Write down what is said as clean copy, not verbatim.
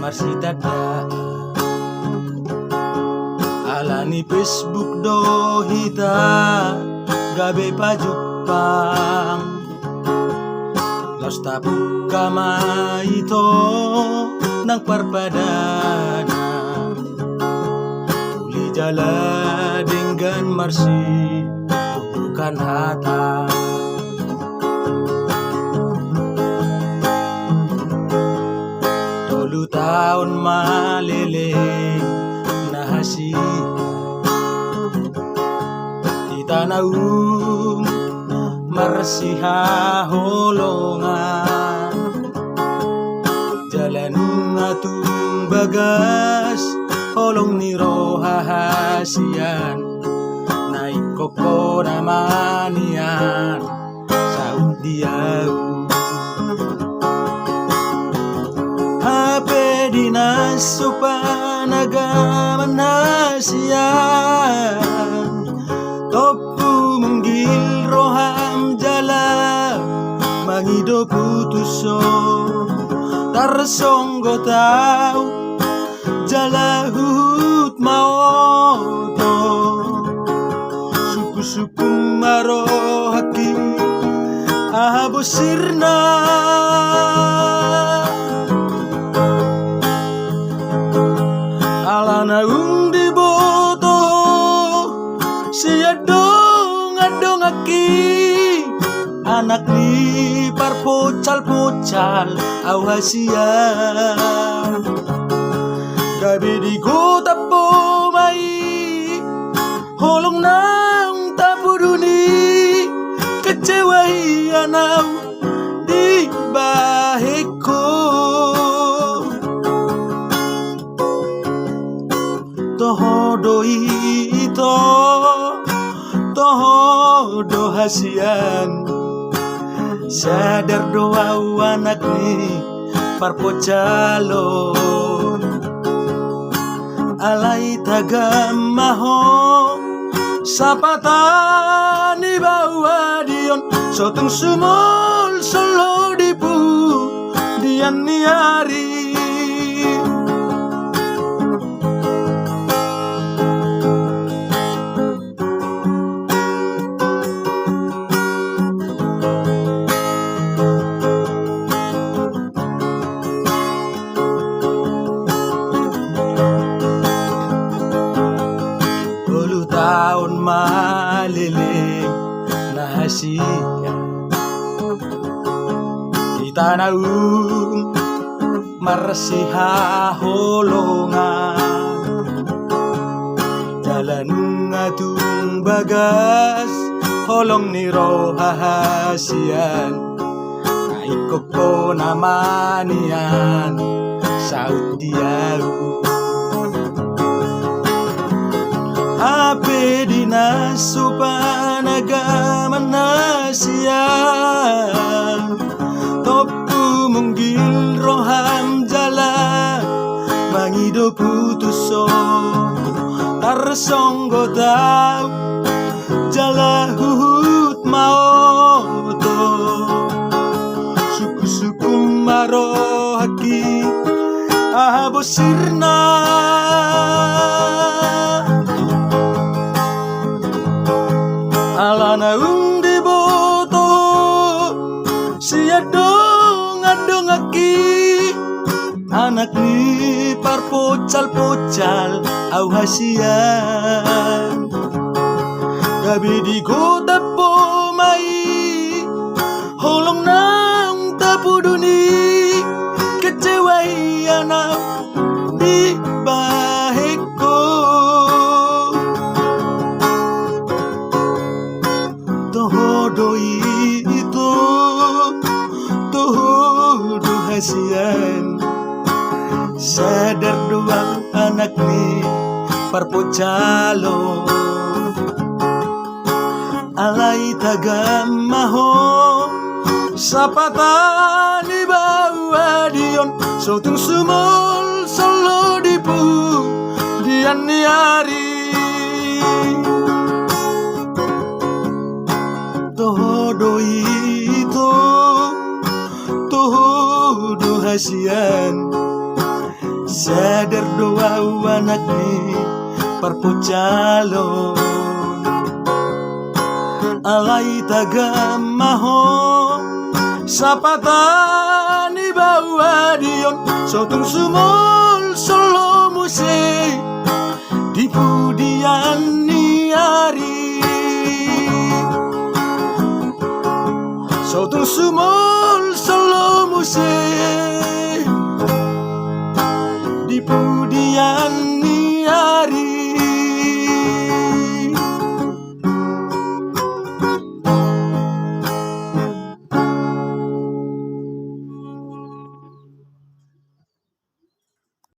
marsidada alani Facebook do hita gabe pajupang los tapuk kama ito nang parpadana uli jala dengan marsi bukan hata 10 tahun maliling na hasi di tanah marsiha holongan jalan ngatung bagas holong ni rohahasian naik koko namanian Saudiau hape dinas supanagaman hasian topu menggil roham jala mangido putuso tarsonggo tau jala hut maoto suku-suku maro haki abo sirna alana undi boto siadong adong aki anak ni parpocal-pocal awasian gabi di kota po mai holong nang tapuduni kecewai anau di bahiko toho ito toho do hasian sadar doa anak ni parpocalo alai tagamaho sapatan ni bawa dion sotong sumol solo dipu dian ni hari tahun maliling na hasiya di tanah marsiha holongan jalan ngatung bagas holong ni rohahasian naik koko namanian Saudiau hape dinas supanagaman hasian topu menggil roham jala mangido putuso tarsonggo tau jala huhut maoto suku-suku maro haki abo sirna alana undi boto siadong adong aki anak ni parpocal-pocal au hasian gabi di kota po mai holong nang tapuduni kecewai anak di bahiko toho itu toho hasian sadar doang anak ni parpocalo alai tagamaho sapatan ni bawa dion sotong sumol solo dipu dian ni hari todo itu todo hasian Sadar doa anak ni perpucalon alay tagamaho sapatani bawa dion sotong sumol solo musik di pudian ni ari sotong sumol solo musik